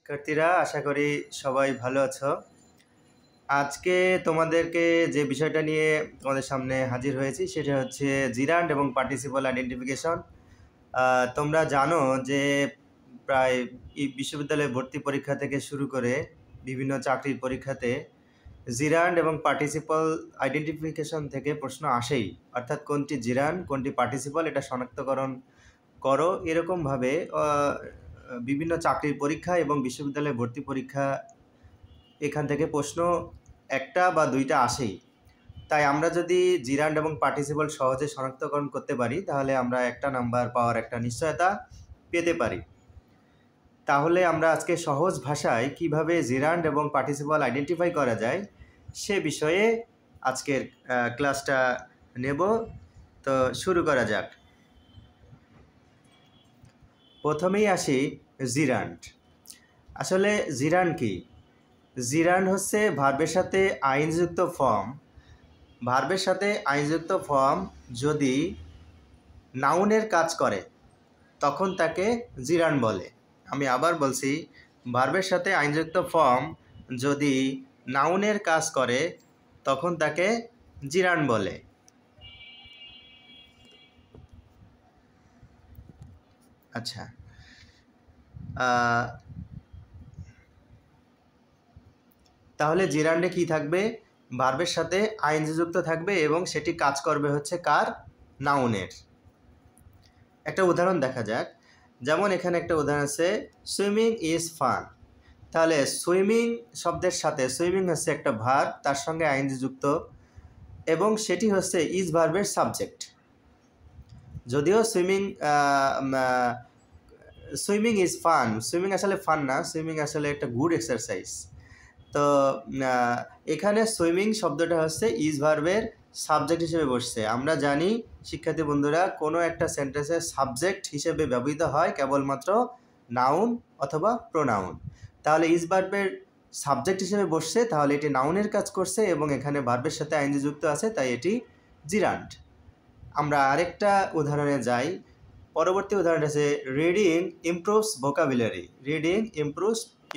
শিক্ষার্থীরা আশা করি সবাই ভালো আছো। আজকে তোমাদেরকে যে বিষয়টা নিয়ে তোমাদের সামনে হাজির হয়েছি সেটা হচ্ছে জিরান্ড এবং পার্টিসিপল আইডেন্টিফিকেশন। তোমরা জানো যে প্রায় এই বিশ্ববিদ্যালয়ে ভর্তি পরীক্ষা থেকে শুরু করে বিভিন্ন চাকরির পরীক্ষাতে জিরান্ড এবং পার্টিসিপল আইডেন্টিফিকেশন থেকে প্রশ্ন আসেই, অর্থাৎ কোনটি জিরান্ড কোনটি পার্টিসিপল এটা শনাক্তকরণ করো, এরকমভাবে বিভিন্ন চাকরির পরীক্ষা এবং বিশ্ববিদ্যালয়ে ভর্তি পরীক্ষা এখান থেকে প্রশ্ন একটা বা দুইটা আসেই। তাই আমরা যদি জিরান্ড এবং পার্টিসিপল সহজে শনাক্তকরণ করতে পারি তাহলে আমরা একটা নাম্বার পাওয়ার একটা নিশ্চয়তা পেতে পারি। তাহলে আমরা আজকে সহজ ভাষায় কিভাবে জিরান্ড এবং পার্টিসিপল আইডেন্টিফাই করা যায় সে বিষয়ে আজকের ক্লাসটা নেব। তো শুরু করা যাক। প্রথমেই আসি জিরান্ড। আসলে জিরান্ড কি? জিরান্ড হচ্ছে ভার্বের সাথে আইনযুক্ত ফর্ম। ভার্বের সাথে আইনযুক্ত ফর্ম যদি নাউনের কাজ করে তখন তাকে জিরান্ড বলে। আমি আবার বলছি, ভার্বের সাথে আইনযুক্ত ফর্ম যদি নাউনের কাজ করে তখন তাকে জিরান্ড বলে। আচ্ছা, তাহলে জিরান্ডে কি থাকবে? ভার্বের সাথে আইনযুক্ত থাকবে এবং সেটি কাজ করবে হচ্ছে কার? নাউনের। একটা উদাহরণ দেখা যাক। যেমন এখানে একটা উদাহরণ আছে, সুইমিং ইজ ফান। তাহলে সুইমিং শব্দের সাথে, সুইমিং হচ্ছে একটা ভার্ব, তার সঙ্গে আইএনজি যুক্ত এবং সেটি হচ্ছে ইজ ভার্বের সাবজেক্ট। যদিও সুইমিং ইজ ফান, সুইমিং আসলে ফান না, সুইমিং আসলে একটা গুড এক্সারসাইজ। তো এখানে সুইমিং শব্দটা হচ্ছে ইজ ভার্বের সাবজেক্ট হিসেবে বসছে। আমরা জানি শিক্ষার্থী বন্ধুরা, কোনো একটা সেন্টেন্সের সাবজেক্ট হিসেবে ব্যবহৃত হয় কেবলমাত্র নাউন অথবা প্রোনাউন। তাহলে ইজ ভার্বের সাবজেক্ট হিসেবে বসছে, তাহলে এটি নাউনের কাজ করছে এবং এখানে ভার্বের সাথে আইনজি যুক্ত আছে, তাই এটি জিরান্ড। আমরা আরেকটা উদাহরণে যাই। পরবর্তী উদাহরণ আছে, reading improves vocabulary. Reading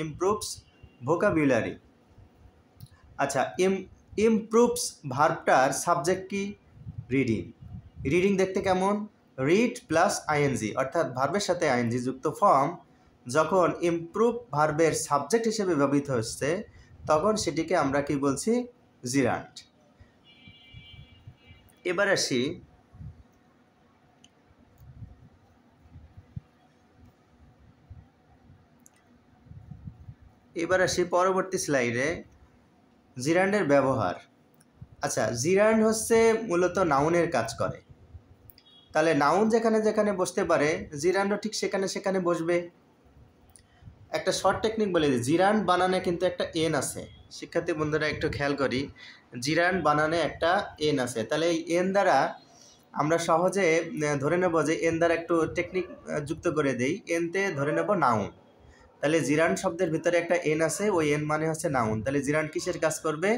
improves vocabulary. আচ্ছা, ইমপ্রুভস ভার্বটার সাবজেক্ট কি? রিডিং। রিডিং দেখতে কেমন? রিড প্লাস আইএনজি, অর্থাৎ ভার্বের সাথে আইএনজি যুক্ত ফর্ম যখন ইমপ্রুভ ভার্বের সাবজেক্ট হিসেবে ব্যবহৃত হচ্ছে তখন সেটিকে আমরা কি বলছি? জিরান্ড। এবার আসি পরবর্তী স্লাইডে জিরান্ডের ব্যবহার। আচ্ছা, জিরান্ড হচ্ছে মূলত নাউনের কাজ করে। তাহলে নাউন যেখানে যেখানে বসতে পারে জিরান্ডও ঠিক সেখানে সেখানে বসবে। একটা শর্ট টেকনিক বলে দিই, জিরান্ড বানানে কিন্তু একটা এন আছে। শিক্ষার্থী বন্ধুরা একটু খেয়াল করি, জিরান্ড বানানে একটা এন আছে। তাহলে এই এন দ্বারা আমরা সহজে ধরে নেব যে এন দ্বারা একটু টেকনিক যুক্ত করে দেই, এনতে ধরে নেব নাউন। তাহলে জিরান্ড শব্দের ভিতরে একটা এন আছে, ওই এন মানে হচ্ছে নাউন। তাহলে জিরান্ড কিসের কাজ করবে?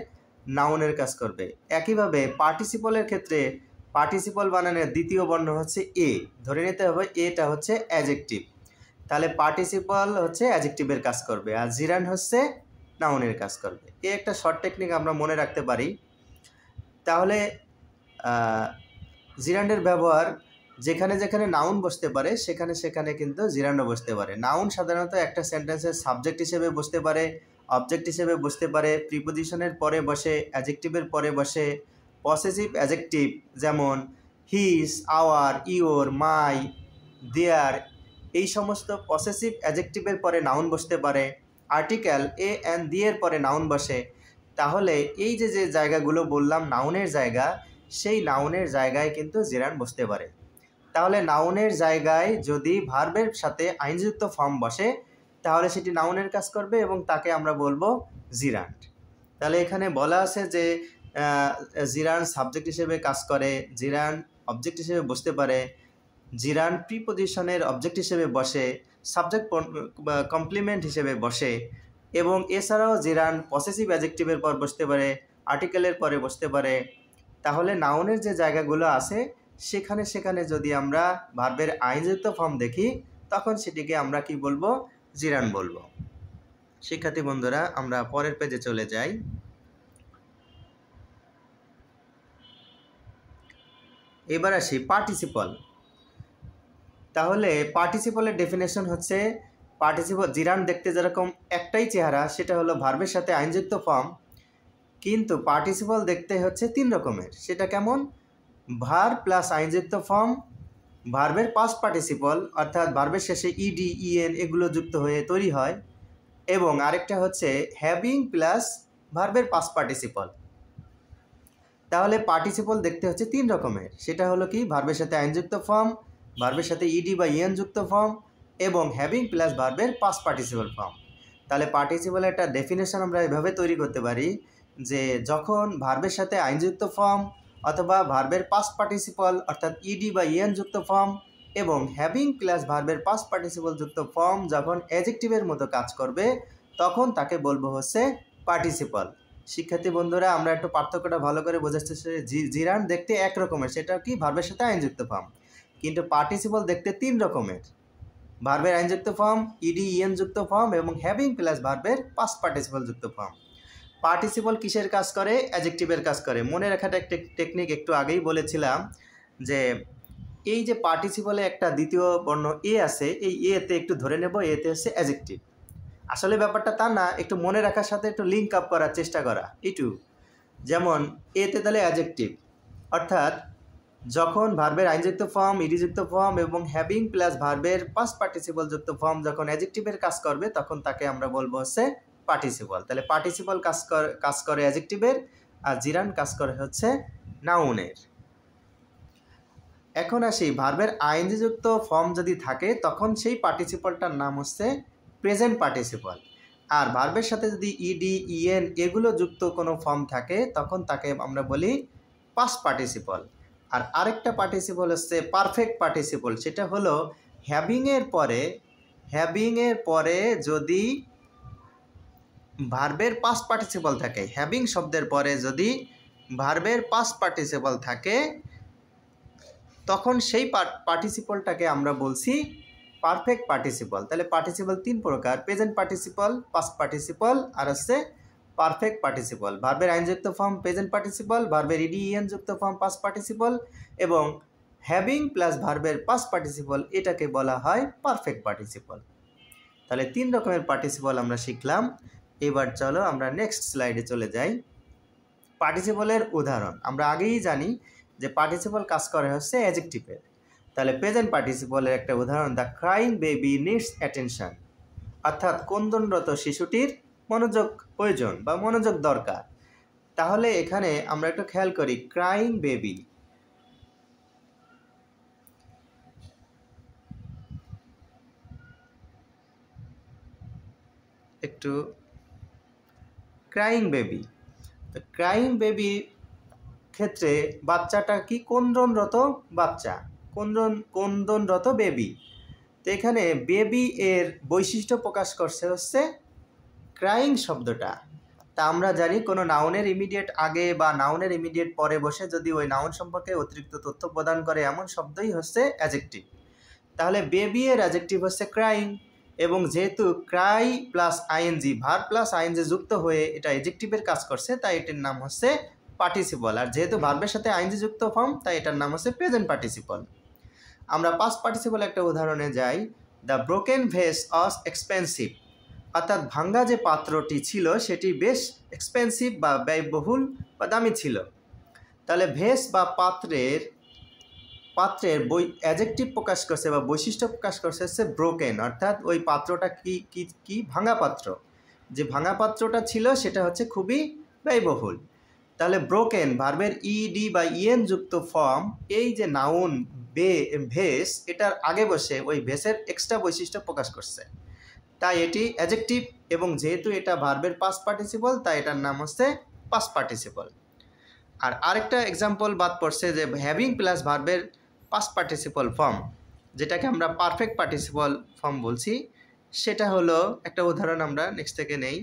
নাউনের কাজ করবে। একইভাবে পার্টিসিপলের ক্ষেত্রে পার্টিসিপল বানানের দ্বিতীয় বর্ণ হচ্ছে এ, ধরে নিতে হবে এটা হচ্ছে অ্যাডজেক্টিভ। তাহলে পার্টিসিপল হচ্ছে অ্যাডজেক্টিভের কাজ করবে আর জিরান্ড হচ্ছে নাউনের কাজ করবে। এই একটা শর্ট টেকনিক আমরা মনে রাখতে পারি। তাহলে জিরান্ডের ব্যবহার যেখানে যেখানে নাউন বসতে পারে সেখানে সেখানে কিন্তু জিরান্ডও বসতে পারে। নাউন সাধারণত একটা সেন্টেন্সের সাবজেক্ট হিসেবে বসতে পারে, অবজেক্ট হিসেবে বসতে পারে, প্রিপোজিশনের পরে বসে, অ্যাডজেক্টিভের পরে বসে, পসেসিভ অ্যাডজেক্টিভ যেমন হিজ, আওয়ার, ইওর, মাই, দেয়ার, এই সমস্ত পসেসিভ অ্যাডজেক্টিভের পরে নাউন বসতে পারে। আর্টিকেল এ অ্যান্ড দি এর পরে নাউন বসে। তাহলে এই যে যে জায়গাগুলো বললাম নাউনের জায়গা, সেই নাউনের জায়গায় কিন্তু জিরান্ড বসতে পারে। তাহলে নাউনের জায়গায় যদি ভার্বের সাথে আইনযুক্ত ফর্ম বসে তাহলে সেটি নাউনের কাজ করবে এবং তাকে আমরা বলবো জিরান্ড। তাহলে এখানে বলা আছে যে জিরান্ড সাবজেক্ট হিসেবে কাজ করে, জিরান্ড অবজেক্ট হিসেবে বসতে পারে, জিরান্ড প্রিপোজিশনের অবজেক্ট হিসেবে বসে, সাবজেক্ট কমপ্লিমেন্ট হিসেবে বসে এবং এছাড়াও জিরান্ড পসেসিভ অ্যাডজেক্টিভের পর বসতে পারে, আর্টিকেলের পরে বসতে পারে। তাহলে নাউনের যে জায়গাগুলো আছে সেখানে সেখানে যদি আমরা ভার্বের আইনযুক্ত ফর্ম দেখি তখন সেটিকে আমরা কি বলবো? জিরান্ড বলবো। শিক্ষার্থী বন্ধুরা, আমরা পরের পেজে চলে যাই। এবার আসি পার্টিসিপল। তাহলে পার্টিসিপলের ডেফিনেশন হচ্ছে, পার্টিসিপল জিরান্ড দেখতে যেরকম একটাই চেহারা, সেটা হলো ভার্বের সাথে আইনযুক্ত ফর্ম, কিন্তু পার্টিসিপল দেখতে হচ্ছে 3 রকমের। সেটা কেমন? ভার্ব প্লাস আইনযুক্ত ফর্ম, ভার্বের পাস্ট পার্টিসিপল অর্থাৎ ভার্বের শেষে ইডি ইএন এগুলো যুক্ত হয়ে তৈরি হয়, এবং আরেকটা হচ্ছে হ্যাভিং প্লাস ভার্বের পাস্ট পার্টিসিপল। তাহলে পার্টিসিপল দেখতে হচ্ছে 3 রকমের। সেটা হলো কি? ভার্বের সাথে আইনযুক্ত ফর্ম, ভার্বের সাথে ইডি বা ইএন যুক্ত ফর্ম, এবং হ্যাভিং প্লাস ভার্বের পাস্ট পার্টিসিপল ফর্ম। তাহলে পার্টিসিপলের একটা ডেফিনেশন আমরা এভাবে তৈরি করতে পারি যে যখন ভার্বের সাথে আইনযুক্ত ফর্ম অথবা ভার্বের পাস্ট পার্টিসিপল অর্থাৎ ইডি বা ইএন যুক্ত ফর্ম এবং হ্যাভিং প্লাস ভার্বের পাস্ট পার্টিসিপল যুক্ত ফর্ম যখন অ্যাডজেক্টিভের মতো কাজ করবে, তখন তাকে বলবো হচ্ছে পার্টিসিপল। শিক্ষার্থী বন্ধুরা, আমরা একটু পার্থক্যটা ভালো করে বোঝার চেষ্টা করি। জিরান্ড দেখতে এক রকমের, সেটা কি? ভার্বের সাথে আইনযুক্ত ফর্ম। কিন্তু পার্টিসিপল দেখতে 3 রকমের: ভার্বের আইনযুক্ত ফর্ম, ইডি ইএন যুক্ত ফর্ম এবং হ্যাভিং প্লাস ভার্বের পাস্ট পার্টিসিপল যুক্ত ফর্ম। পার্টিসিপল কিসের কাজ করে? অ্যাডজেক্টিভের কাজ করে। মনে রাখাটা একটা টেকনিক একটু আগেই বলেছিলাম যে এই যে পার্টিসিপলে একটা দ্বিতীয় বর্ণ এ আছে, এই এতে একটু ধরে নেব, এতে হচ্ছে অ্যাডজেক্টিভ। আসলে ব্যাপারটা তা না, একটু মনে রাখার সাথে একটু লিঙ্ক আপ করার চেষ্টা করা একটু। যেমন এতে তাহলে অ্যাডজেক্টিভ, অর্থাৎ যখন ভার্বের আইনযুক্ত ফর্ম, ইডিযুক্ত ফর্ম এবং হ্যাভিং প্লাস ভার্বের পাস্ট পার্টিসিপল যুক্ত ফর্ম যখন অ্যাডজেক্টিভের কাজ করবে, তখন তাকে আমরা বলবো হচ্ছে পার্টিসিপল। তাহলে পার্টিসিপল কাজ করে অ্যাডজেক্টিভের, আর জিরান্ড কাজ করে হচ্ছে নাউনের। এখন আসি, ভার্বের আইনযুক্ত ফর্ম যদি থাকে তখন সেই পার্টিসিপলটার নাম হচ্ছে প্রেজেন্ট পার্টিসিপল। আর ভার্বের সাথে যদি ইডি ইএন এগুলো যুক্ত কোনো ফর্ম থাকে, তখন তাকে আমরা বলি পাস্ট পার্টিসিপল। আর আরেকটা পার্টিসিপল হচ্ছে পারফেক্ট পার্টিসিপল। সেটা হলো হ্যাভিংয়ের পরে যদি ভার্বের পাস্ট পার্টিসিপল থাকে, হ্যাভিং শব্দের পরে যদি ভার্বের পাস্ট পার্টিসিপল থাকে, তখন সেই পার্টিসিপলটাকে আমরা বলছি পারফেক্ট পার্টিসিপল। তাহলে পার্টিসিপল 3 প্রকার: প্রেজেন্ট পার্টিসিপল, পাস্ট পার্টিসিপল, আর হচ্ছে পারফেক্ট পার্টিসিপল। ভার্বের আইনযুক্ত ফর্ম প্রেজেন্ট পার্টিসিপল, ভার্বের ইডি ইএন যুক্ত ফর্ম পাস্ট পার্টিসিপল, এবং হ্যাভিং প্লাস ভার্বের পাস্ট পার্টিসিপল, এটাকে বলা হয় পারফেক্ট পার্টিসিপল। তাহলে 3 রকমের পার্টিসিপল আমরা শিখলাম। এবার চলো আমরা নেক্সট স্লাইডে চলে যাই। পার্টিসিপলের উদাহরণ আমরা আগেই জানি যে পার্টিসিপল কাজ করে হচ্ছে অ্যাডজেক্টিভের। তাহলে প্রেজেন্ট পার্টিসিপলের একটা উদাহরণ, the crying baby needs attention, অর্থাৎ ক্রন্দনরত শিশুটির মনোযোগ প্রয়োজন বা মনোযোগ দরকার। তাহলে এখানে আমরা একটু খেয়াল করি, ক্রাইং বেবি, একটু ক্রাইং বেবি, ক্রাইং বেবি ক্ষেত্রে বাচ্চাটা কি? ক্রন্দনরত বাচ্চা, ক্রন্দনরত বেবি। তো এখানে বেবি এর বৈশিষ্ট্য প্রকাশ করছে হচ্ছে ক্রাইং শব্দটা। তা আমরা জানি কোনো নাউনের ইমিডিয়েট আগে বা নাউনের ইমিডিয়েট পরে বসে যদি ওই নাউন সম্পর্কে অতিরিক্ত তথ্য প্রদান করে, এমন শব্দই হচ্ছে অ্যাডজেক্টিভ। তাহলে বেবি এর অ্যাডজেক্টিভ হচ্ছে ক্রাইং, এবং যেহেতু cry plus ING, verb plus ING যুক্ত হয়ে এটা অ্যাডজেক্টিভের কাজ করছে, তাই এটার নাম হচ্ছে পার্টিসিপল। আর যেহেতু ভার্বের সাথে আইএনজি যুক্ত ফর্ম, তাই এটার নাম হচ্ছে প্রেজেন্ট পার্টিসিপল। আমরা পাস্ট পার্টিসিপল একটা উদাহরণে যাই। দ্য ব্রোকেন ভেস ওয়াজ এক্সপেন্সিভ, অর্থাৎ ভাঙ্গা যে পাত্রটি ছিল সেটি বেশ এক্সপেন্সিভ বা ব্যয়বহুল বা দামি ছিল। তাহলে ভেস বা পাত্রের অ্যাডজেক্টিভ প্রকাশ করছে বা বৈশিষ্ট্য প্রকাশ করছে হচ্ছে ব্রোকেন, অর্থাৎ ওই পাত্রটা কি ভাঙা পাত্র। যে ভাঙা পাত্রটা ছিল সেটা হচ্ছে খুবই ব্যয়বহুল। তাহলে ব্রোকেন ভার্বের ইডি বা ইএন যুক্ত ফর্ম, এই যে নাউন ভেস, এটার আগে বসে ওই ভেসের এক্সট্রা বৈশিষ্ট্য প্রকাশ করছে, তাই এটি অ্যাডজেক্টিভ, এবং যেহেতু এটা ভার্বের পাস্ট পার্টিসিপল, তাই এটার নাম হচ্ছে পাস্ট পার্টিসিপল। আর আরেকটা এক্সাম্পল বাদ পড়ছে যে হ্যাভিং প্লাস ভার্বের পাস্ট পার্টিসিপল ফর্ম, যেটাকে আমরা পারফেক্ট পার্টিসিপল ফর্ম বলছি। সেটা হলো একটা উদাহরণ আমরা নেক্সট থেকে নেই।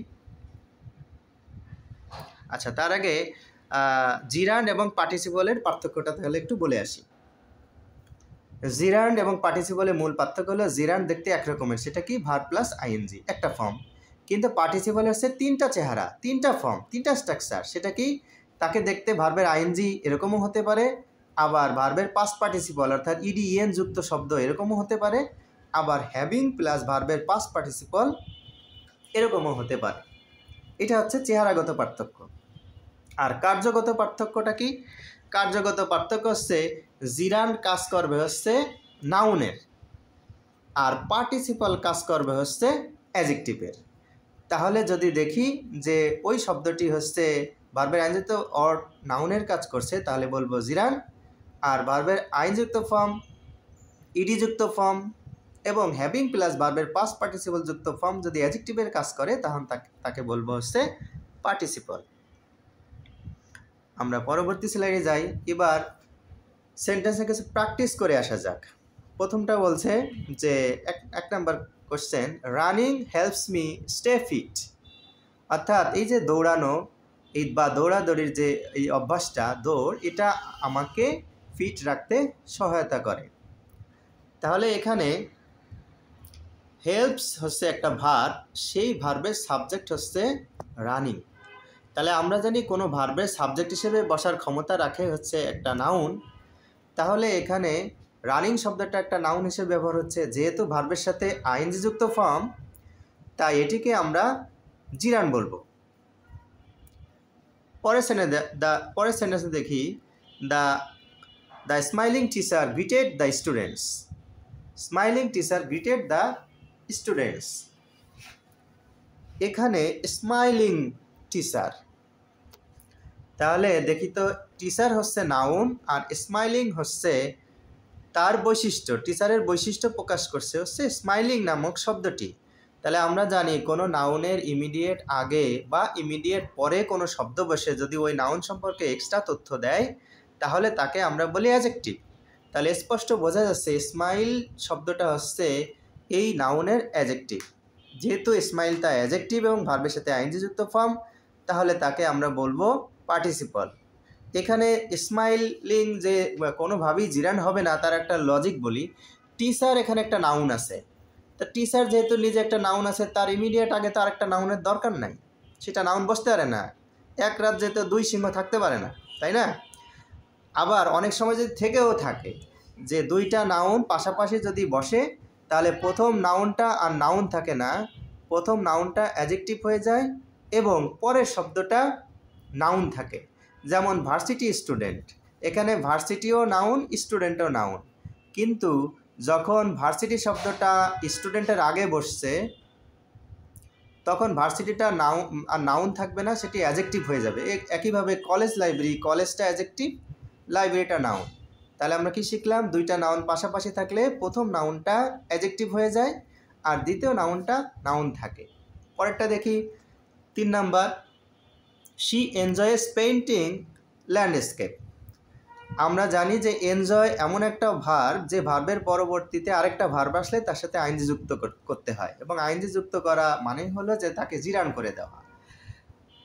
আচ্ছা, তার আগে জিরান্ড এবং পার্টিসিপলের পার্থক্যটা তাহলে একটু বলে আসি। জিরান্ড এবং পার্টিসিপলের মূল পার্থক্য হলো, জিরান্ড দেখতে একরকমের, সেটা কি? ভার্ব প্লাস আইএনজি একটা ফর্ম, কিন্তু পার্টিসিপল হচ্ছে তিনটা চেহারা, তিনটা ফর্ম, তিনটা স্ট্রাকচার। সেটা কি, তাকে দেখতে ভার্বের আইএনজি এরকমও হতে পারে, আবার ভার্বের পাস্ট পার্টিসিপল অর্থাৎ ইডি ইএন যুক্ত শব্দ এরকমও হতে পারে, আবার হ্যাভিং প্লাস ভার্বের পাস্ট পার্টিসিপল এরকমও হতে পারে। এটা হচ্ছে চেহারাগত পার্থক্য। আর কার্যগত পার্থক্যটা কি? কার্যগত পার্থক্য হচ্ছে জিরান্ড কাজ করবে হচ্ছে নাউনের, আর পার্টিসিপল কাজ করবে হচ্ছে অ্যাডজেক্টিভের। তাহলে যদি দেখি যে ওই শব্দটি হচ্ছে ভার্বের আইনযুক্ত অর নাউনের কাজ করছে, তাহলে বলবো জিরান। আর ভার্বের আইনযুক্ত ফর্ম, ইডিযুক্ত ফর্ম এবং হ্যাভিং প্লাস ভার্বের পাস্ট পার্টিসিপল যুক্ত ফর্ম যদি অ্যাডজেক্টিভের কাজ করে, তখন তাকে বলবো হচ্ছে পার্টিসিপল। আমরা পরবর্তী স্লাইডে যাই। এবার সেন্টেন্সে কিছু প্র্যাকটিস করে আসা যাক। প্রথমটা বলছে যে এক number question, running helps me stay fit. অর্থাৎ এই যে দৌড়ানো বা দৌড়াদৌড়ির যে এই অভ্যাসটা, দৌড়, এটা আমাকে ফিট রাখতে সহায়তা করে। তাহলে এখানে হেল্পস হচ্ছে একটা ভার্ব, সেই ভার্বের সাবজেক্ট হচ্ছে রানিং। তাহলে আমরা জানি কোনো ভার্বের সাবজেক্ট হিসেবে বসার ক্ষমতা রাখে হচ্ছে একটা নাউন। তাহলে এখানে রানিং শব্দটা একটা নাউন হিসেবে ব্যবহার হচ্ছে, যেহেতু ভার্বের সাথে আইএনজি যুক্ত ফর্ম, তাই এটিকে আমরা জিরান বলবো। পরের সেন্টেন্সে দেখি, the smiling teacher greeted the students. Smiling teacher greeted the students. এখানে স্মাইলিং টিচার, তাহলে দেখি তো, টিচার হচ্ছে নাউন আর স্মাইলিং হচ্ছে তার বৈশিষ্ট্য, টিচারের বৈশিষ্ট্য প্রকাশ করছে হচ্ছে স্মাইলিং নামক শব্দটি। তাহলে আমরা জানি কোনো নাউনের ইমিডিয়েট আগে বা ইমিডিয়েট পরে কোনো শব্দ বসে যদি ওই নাউন সম্পর্কে এক্সট্রা তথ্য দেয়, তাহলে তাকে আমরা বলি অ্যাডজেক্টিভ। তাহলে স্পষ্ট বোঝা যাচ্ছে স্মাইল শব্দটা হচ্ছে এই নাউনের অ্যাডজেক্টিভ। যেহেতু স্মাইলটা অ্যাডজেক্টিভ এবং ভার্বের সাথে আইএনজি যুক্ত ফর্ম, তাহলে তাকে আমরা বলবো পার্টিসিপল। এখানে স্মাইলিং যে কোনোভাবেই জিরান হবে না, তার একটা লজিক বলি। টিচার এখানে একটা নাউন আছে, তা টিচার যেহেতু নিজে একটা নাউন আছে, তার ইমিডিয়েট আগে তার একটা নাউনের দরকার নাই, সেটা নাউন বসতে পারে না। এক রাজ্যে তো দুই সিংহ থাকতে পারে না, তাই না? আবার অনেক সময় যদি থেকেও থাকে যে দুইটা নাউন পাশাপাশি যদি বসে, তাহলে প্রথম নাউনটা আর নাউন থাকে না, প্রথম নাউনটা অ্যাডজেক্টিভ হয়ে যায় এবং পরের শব্দটা নাউন থাকে। যেমন ভার্সিটি স্টুডেন্ট, এখানে ভার্সিটিও নাউন, স্টুডেন্টও নাউন, কিন্তু যখন ভার্সিটি শব্দটা স্টুডেন্টের আগে বসছে, তখন ভার্সিটিটা নাউন থাকবে না, সেটি অ্যাডজেক্টিভ হয়ে যাবে। একইভাবে কলেজ লাইব্রেরি, কলেজটা অ্যাডজেক্টিভ, লাইব্রেরিটা নাউন। তাহলে আমরা কি শিখলাম? দুইটা নাউন পাশাপাশি থাকলে প্রথম নাউনটা অ্যাডজেক্টিভ হয়ে যায় আর দ্বিতীয় নাউনটা নাউন থাকে। পরেরটা দেখি, 3 number, she enjoys painting landscape. আমরা জানি যে এনজয় এমন একটা ভার্ব, যে ভার্বের পরবর্তীতে আরেকটা ভার্ব আসলে তার সাথে আইএনজি যুক্ত করতে হয়, এবং আইএনজি যুক্ত করা মানে হলো যে তাকে জিরান করে দেওয়া।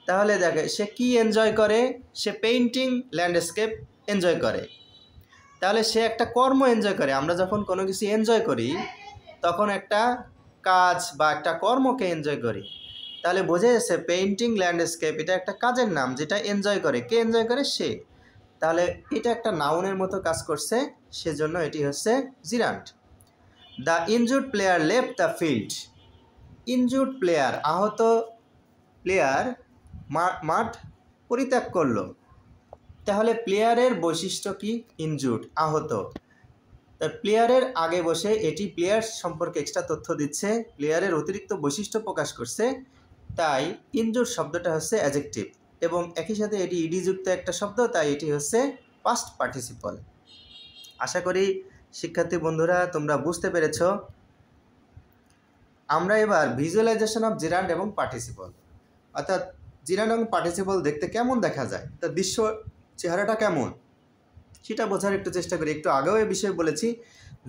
তাহলে দেখে সে কি এনজয় করে? সে পেইন্টিং ল্যান্ডস্কেপ এনজয় করে। তাহলে সে একটা কর্ম এনজয় করে। আমরা যখন কোনো কিছু এনজয় করি, তখন একটা কাজ বা একটা কর্মকে এনজয় করি। তাহলে বোঝা যাচ্ছে পেইন্টিং ল্যান্ডস্কেপ এটা একটা কাজের নাম, যেটা এনজয় করে। কে এনজয় করে? সে। তাহলে এটা একটা নাউনের মতো কাজ করছে, সেজন্য এটি হচ্ছে gerund. The injured player left the field. Injured player, আহত প্লেয়ার মাঠ পরিত্যাগ করলো। তাহলে প্লেয়ারের বৈশিষ্ট্য কি? ইনজুর্ড, আহত। তার প্লেয়ারের আগে বসে এটি প্লেয়ার সম্পর্কে এক্সট্রা তথ্য দিচ্ছে, প্লেয়ারের অতিরিক্ত বৈশিষ্ট্য প্রকাশ করছে, তাই ইনজুর্ড শব্দটা হচ্ছে অ্যাডজেক্টিভ এবং একই সাথে এটি ইডিযুক্ত একটা শব্দ, তাই এটি হচ্ছে পাস্ট পার্টিসিপল। আশা করি শিক্ষার্থী বন্ধুরা তোমরা বুঝতে পেরেছ। আমরা এবার ভিজুয়ালাইজেশন অফ জিরান্ড এবং পার্টিসিপল, অর্থাৎ জিরান্ড এবং পার্টিসিপল দেখতে কেমন দেখা যায়, তার দৃশ্য চেহারাটা কেমন, সেটা বোঝার একটু চেষ্টা করি। একটু আগেও এই বিষয়ে বলেছি,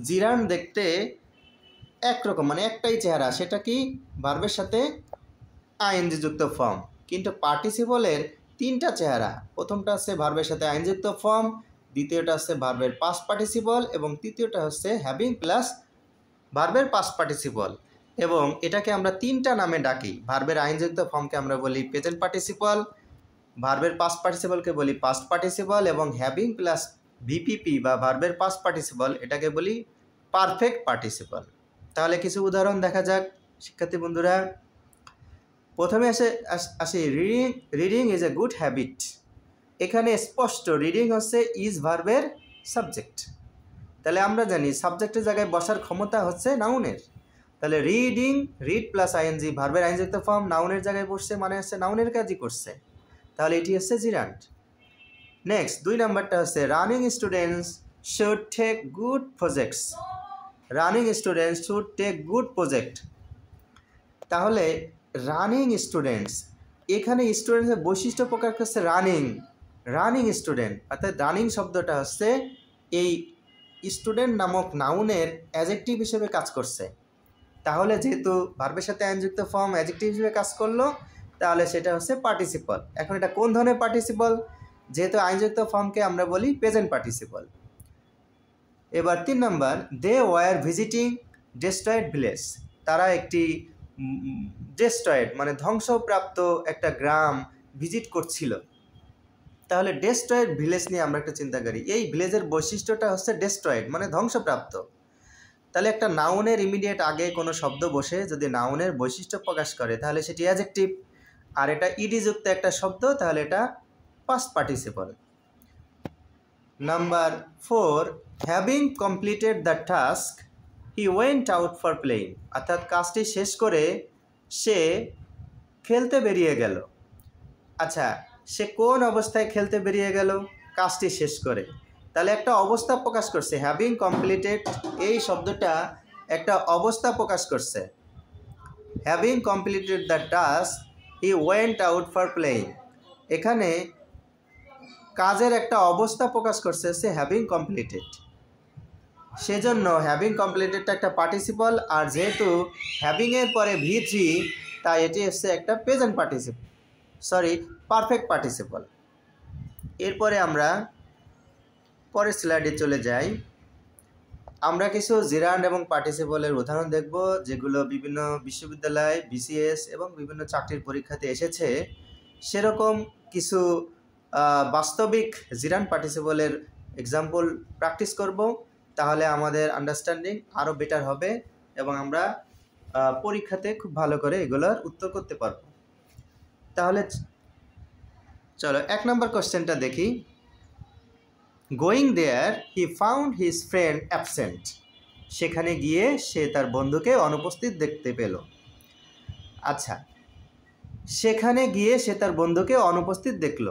জিরান্ড দেখতে একরকম, মানে একটাই চেহারা, সেটা কি? ভার্বের সাথে আইএনজি যুক্ত ফর্ম। কিন্তু পার্টিসিপলের তিনটা চেহারা, প্রথমটা হচ্ছে ভার্বের সাথে আইএনজি যুক্ত ফর্ম, দ্বিতীয়টা হচ্ছে ভার্বের পাস্ট পার্টিসিপল এবং তৃতীয়টা হচ্ছে হ্যাভিং প্লাস ভার্বের পাস্ট পার্টিসিপল। এবং এটাকে আমরা তিনটা নামে ডাকি। ভার্বের আইনযুক্ত ফর্মকে আমরা বলি প্রেজেন্ট পার্টিসিপল, ভার্বের পাস্ট পার্টিসিপলকে বলি পাস্ট পার্টিসিপল, এবং হ্যাভিং প্লাস ভিপিপি বা ভার্বের পাস্ট পার্টিসিপল এটাকে বলি পারফেক্ট পার্টিসিপল। তাহলে কিছু উদাহরণ দেখা যাক শিক্ষার্থী বন্ধুরা। প্রথমে আসি reading is a good habit. এখানে স্পষ্ট রিডিং হচ্ছে ইজ ভার্বের সাবজেক্ট। তাহলে আমরা জানি সাবজেক্টের জায়গায় বসার ক্ষমতা হচ্ছে নাউনের। তাহলে রিডিং, রিড প্লাস আইএনজি ভার্বের আইনযুক্ত ফর্ম, নাউনের জায়গায় বসছে মানে হচ্ছে নাউনের কাজই করছে, তাহলে এটি হচ্ছে জিরান্ট। নেক্সট 2 নাম্বারটা হচ্ছে running students should take good projects. Running students should take good project. তাহলে রানিং স্টুডেন্টস, এখানে স্টুডেন্টসের বৈশিষ্ট্য প্রকাশ করছে রানিং স্টুডেন্ট, অর্থাৎ রানিং শব্দটা হচ্ছে এই স্টুডেন্ট নামক নাউনের অ্যাডজেক্টিভ হিসেবে কাজ করছে। তাহলে যেহেতু ভার্বের সাথে আইনযুক্ত ফর্ম অ্যাডজেক্টিভ হিসেবে কাজ করলো, তাহলে সেটা হচ্ছে পার্টিসিপল। এখন এটা কোন ধরনের পার্টিসিপল? যেহেতু আইনযুক্ত ফর্মকে আমরা বলি প্রেজেন্ট পার্টিসিপল। এবার 3 number, they were visiting destroyed village. তারা একটি ডেস্ট্রয়েড মানে ধ্বংসপ্রাপ্ত একটা গ্রাম ভিজিট করছিল। তাহলে ডেস্ট্রয়েড ভিলেজ নিয়ে আমরা একটা চিন্তা করি। এই ভিলেজের বৈশিষ্ট্যটা হচ্ছে ডেস্ট্রয়েড মানে ধ্বংসপ্রাপ্ত। তাহলে একটা নাউনের ইমিডিয়েট আগে কোনো শব্দ বসে যদি নাউনের বৈশিষ্ট্য প্রকাশ করে তাহলে সেটি অ্যাডজেক্টিভ, আর এটা ইডি যুক্ত একটা শব্দ তাহলে এটা past participle. Number 4, having completed the task he went out for playing. অর্থাৎ কাজটি শেষ করে সে খেলতে বেরিয়ে গেল। আচ্ছা, সে কোন অবস্থায় খেলতে বেরিয়ে গেল? কাজটি শেষ করে। তাহলে একটা অবস্থা প্রকাশ করছে। হ্যাভিং কমপ্লিটেড এই শব্দটা একটা অবস্থা প্রকাশ করছে। Having completed the task he went out for playing, এখানে কাজের একটা অবস্থা প্রকাশ করছে সে হ্যাভিং কমপ্লিটেড, সেজন্য হ্যাভিং কমপ্লিটেডটা একটা পার্টিসিপল। আর যেহেতু হ্যাভিংয়ের পরে ভি3 তাই এটি হচ্ছে একটা প্রেজেন্ট পার্টিসিপল, পারফেক্ট পার্টিসিপল। এরপরে আমরা পরের স্লাইডে চলে যাই। আমরা কিছু জিরান্ড এবং পার্টিসিপলের উদাহরণ দেখব যেগুলো বিভিন্ন বিশ্ববিদ্যালয়, বিসিএস এবং বিভিন্ন চাকরির পরীক্ষাতে এসেছে। সেরকম কিছু বাস্তবিক জিরান্ড পার্টিসিপলের এক্সাম্পল প্র্যাকটিস করব, তাহলে আমাদের আন্ডারস্ট্যান্ডিং আরও বেটার হবে এবং আমরা পরীক্ষাতে খুব ভালো করে এগুলোর উত্তর করতে পারব। তাহলে চলো 1 নম্বর কোশ্চেনটা দেখি। Going there he found his friend absent. সেখানে গিয়ে সে তার বন্ধুকে অনুপস্থিত দেখতে পেল। আচ্ছা, সেখানে গিয়ে সে তার বন্ধুকে অনুপস্থিত দেখল।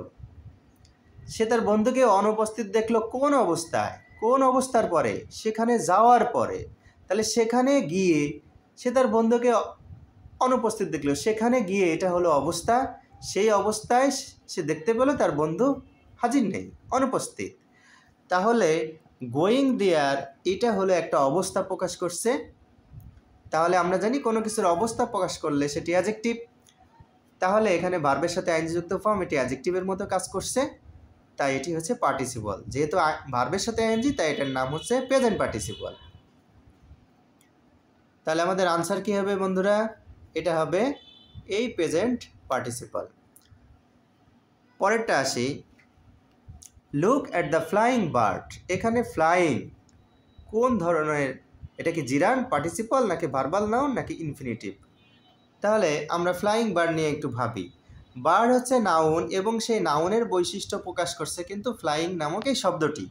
সে তার বন্ধুকে অনুপস্থিত দেখলো কোন অবস্থায়? কোন অবস্থার পরে? সেখানে যাওয়ার পরে। তাহলে সেখানে গিয়ে সে তার বন্ধুকে অনুপস্থিত দেখলো। সেখানে গিয়ে এটা হলো অবস্থা, সেই অবস্থায় সে দেখতে পেল তার বন্ধু হাজির নেই, অনুপস্থিত। তাহলে গোয়িং দেয়ার এটা হলো একটা অবস্থা প্রকাশ করছে। তাহলে আমরা জানি কোনো কিছুর অবস্থা প্রকাশ করলে সেটি অ্যাডজেক্টিভ। তাহলে এখানে ভার্বের সাথে আইনযুক্ত ফর্ম, এটি অ্যাডজেক্টিভের মতো কাজ করছে, তাই এটি হচ্ছে পার্টিসিপল। যেহেতু ভার্বের সাথে আইএনজি তাই এটার নাম হচ্ছে প্রেজেন্ট পার্টিসিপল। তাহলে আমাদের আনসার কি হবে বন্ধুরা? এটা হবে এই প্রেজেন্ট পার্টিসিপল। পরেরটা আসি, look at the flying bird. এখানে ফ্লাইং কোন ধরনের? এটা কি জিরান্ড পার্টিসিপল নাকি ভার্বাল নাউন নাকি ইনফিনিটিভ? তাহলে আমরা ফ্লাইং বার্ড নিয়ে একটু ভাবি। বার্ড হচ্ছে নাউন এবং সেই নাউনের বৈশিষ্ট্য প্রকাশ করছে কিন্তু ফ্লাইং নামক এই শব্দটি,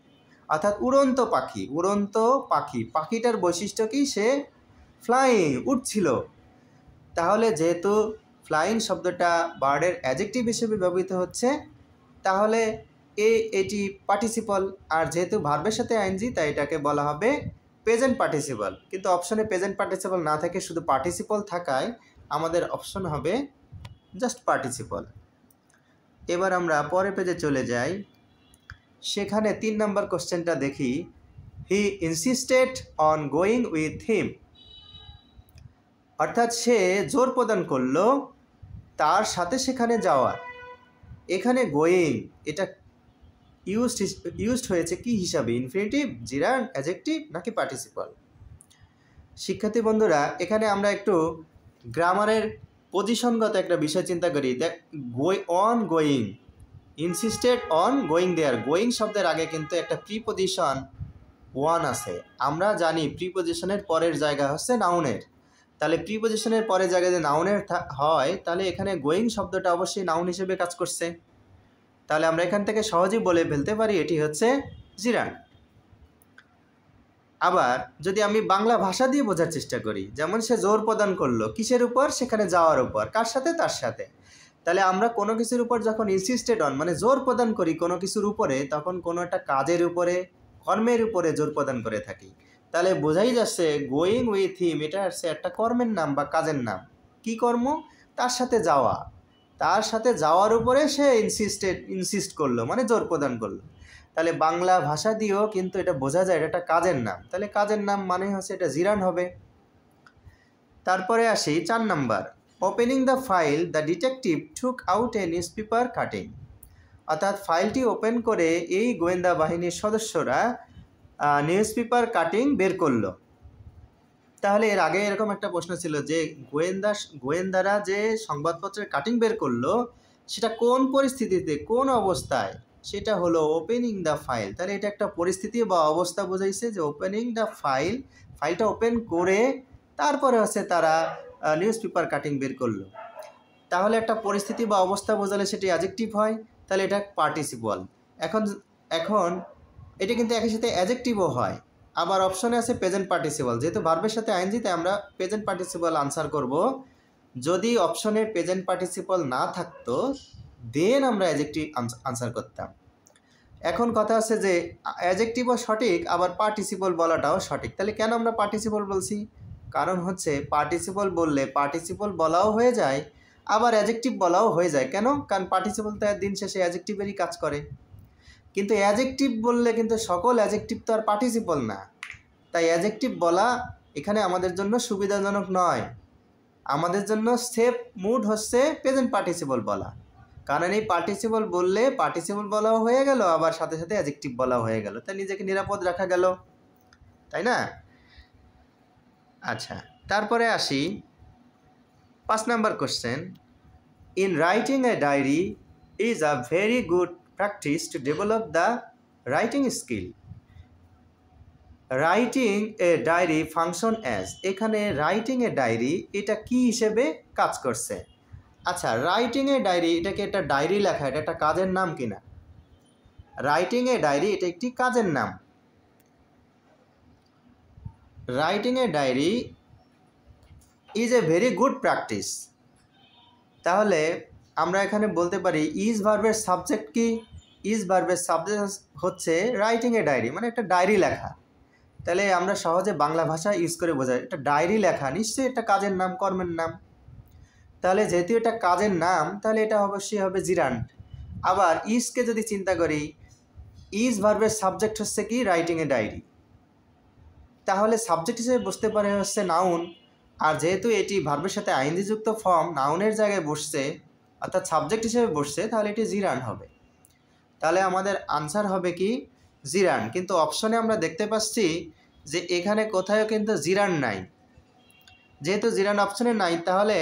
অর্থাৎ উড়ন্ত পাখি। উড়ন্ত পাখি, পাখিটার বৈশিষ্ট্য কি? সে ফ্লাইং, উড়ছিল। তাহলে যেহেতু ফ্লাইং শব্দটা বার্ডের অ্যাডজেক্টিভ হিসেবে ব্যবহৃত হচ্ছে, তাহলে এটি পার্টিসিপল। আর যেহেতু ভার্বের সাথে আইএনজি তাই এটাকে বলা হবে প্রেজেন্ট পার্টিসিপল। কিন্তু অপশনে প্রেজেন্ট পার্টিসিপল না থাকে, শুধু পার্টিসিপল থাকায় আমাদের অপশন হবে জাস্ট পার্টিসিপল। এবার আমরা পরের পেজে চলে যাই। সেখানে 3 নম্বর কোশ্চেনটা দেখি। He insisted on going with him. অর্থাৎ সে জোর প্রদান করলো তার সাথে সেখানে যাওয়ার। এখানে গোয়িং এটা ইউজড হয়েছে কি হিসাবে? ইনফিনিটিভ, জিরান্ড, অ্যাডজেক্টিভ নাকি পার্টিসিপল? শিক্ষার্থী বন্ধুরা, এখানে আমরা একটু গ্রামারের পজিশনগত একটা বিষয় চিন্তা করি। দেখ, going, insisted on going there, going শব্দের আগে কিন্তু একটা প্রিপজিশন ওয়ান আছে। আমরা জানি প্রিপজিশনের পরের জায়গা হচ্ছে নাউনের। তাহলে প্রিপজিশনের পরের জায়গায় যদি নাউনের হয়, তাহলে এখানে গোয়িং শব্দটা অবশ্যই নাউন হিসেবে কাজ করছে। তাহলে আমরা এখান থেকে সহজেই বলে ফেলতে পারি এটি হচ্ছে জিরান্ড। আবার যদি আমি বাংলা ভাষা দিয়ে বোঝার চেষ্টা করি, যেমন সে জোর প্রদান করলো কিসের উপর? সেখানে যাওয়ার উপর। কার সাথে? তার সাথে। তাহলে আমরা কোনো কিছুর উপর যখন ইনসিস্টেড অন মানে জোর প্রদান করি কোনো কিছুর উপরে, তখন কোনো একটা কাজের উপরে, কর্মের উপরে জোর প্রদান করে থাকি। তাহলে বোঝাই যাচ্ছে গোয়িং উইথ হিম এটা হচ্ছে একটা কর্মের নাম বা কাজের নাম। কি কর্ম? তার সাথে যাওয়া। তার সাথে যাওয়ার উপরে সে ইনসিস্ট করলো মানে জোর প্রদান করলো। তাহলে বাংলা ভাষা দিয়েও কিন্তু এটা বোঝা যায় এটা একটা কাজের নাম। তাহলে কাজের নাম মানে হচ্ছে এটা জিরান্ড হবে। তারপরে আসি 4 number, opening the file the detective took out A news paper cutting. অর্থাৎ ফাইলটি ওপেন করে এই গোয়েন্দা বাহিনীর সদস্যরা নিউজ পেপার কাটিং বের করলো। তাহলে এর আগে এরকম একটা প্রশ্ন ছিল যে গোয়েন্দারা যে সংবাদপত্রের কাটিং বের করলো সেটা কোন পরিস্থিতিতে, কোন অবস্থায়? সেটা হলো ওপেনিং দ্য ফাইল। তাহলে এটা একটা পরিস্থিতি বা অবস্থা বোঝাইছে যে ওপেনিং দ্য ফাইল, ফাইলটা ওপেন করে তারপরে হচ্ছে তারা নিউজ পেপার কাটিং বের করলো। তাহলে একটা পরিস্থিতি বা অবস্থা বোঝালে সেটি অ্যাডজেক্টিভ হয়, তাহলে এটা পার্টিসিপল। এখন এটা কিন্তু একই সাথে অ্যাডজেক্টিভও হয়। আবার অপশনে আছে প্রেজেন্ট পার্টিসিপল। যেহেতু ভার্বের সাথে আইএনজি, তাই আমরা প্রেজেন্ট পার্টিসিপল আনসার করব। যদি অপশনে প্রেজেন্ট পার্টিসিপল না থাকতো দেন আমরা অ্যাডজেক্টিভ আনসার করতাম। এখন কথা হচ্ছে যে অ্যাডজেক্টিভও সঠিক, আবার পার্টিসিপল বলাটাও সঠিক। তাহলে কেন আমরা পার্টিসিপল বলছি? কারণ হচ্ছে পার্টিসিপল বললে পার্টিসিপল বলাও হয়ে যায়, আবার অ্যাডজেক্টিভ বলাও হয়ে যায়। কেন? কারণ পার্টিসিপল তো দিন শেষে অ্যাডজেক্টিভেরই কাজ করে। কিন্তু অ্যাডজেক্টিভ বললে কিন্তু সকল অ্যাডজেক্টিভ তো আর পার্টিসিপল না। তাই অ্যাডজেক্টিভ বলা এখানে আমাদের জন্য সুবিধাজনক নয়। আমাদের জন্য সেফ মুড হচ্ছে প্রেজেন্ট পার্টিসিপল বলা। কারণ এই পার্টিসিপল বললে পার্টিসিপল বলাও হয়ে গেল, আবার সাথে সাথে অ্যাডজেক্টিভ বলাও হয়ে গেল। তাই নিজেকে নিরাপদ রাখা গেল, তাই না? আচ্ছা, তারপরে আসি 5 number question. In writing a diary is a very good practice to develop the writing skill. Writing a diary function as, এখানে রাইটিং এ ডায়েরি এটা কি হিসেবে কাজ করছে? আচ্ছা, রাইটিং এ ডায়েরি এটাকে একটা ডায়েরি লেখা, এটা একটা কাজের নাম কিনা? রাইটিং এ ডায়েরি এটা একটি কাজের নাম। Writing a diary is a very good practice. তাহলে আমরা এখানে বলতে পারি ইজ ভার্বের সাবজেক্ট কি? ইজ ভার্বের সাবজেক্ট হচ্ছে রাইটিং এ ডায়েরি, মানে একটা ডায়েরি লেখা। তাহলে আমরা সহজে বাংলা ভাষা ইউজ করে বোঝাই এটা ডায়েরি লেখা, নিশ্চয়ই একটা কাজের নাম, কর্মের নাম। তাহলে যেহেতু এটা কাজের নাম, তাহলে এটা অবশ্যই হবে জিরান্ড। আবার ইজকে যদি চিন্তা করি, ইজ ভার্বের সাবজেক্ট হচ্ছে কি? Writing a diary. তাহলে সাবজেক্ট হিসেবে বুঝতে পারে হচ্ছে নাউন। আর যেহেতু এটি ভার্বের সাথে আইএনজি যুক্ত ফর্ম নাউনের জায়গায় বসছে, অর্থাৎ সাবজেক্ট হিসেবে বসছে, তাহলে এটি জিরান্ড হবে। তাহলে আমাদের আনসার হবে কি? জিরান্ড। কিন্তু অপশনে আমরা দেখতে পাচ্ছি যে এখানে কোথাও কিন্তু জিরান্ড নাই। যেহেতু জিরান্ড অপশনে নাই, তাহলে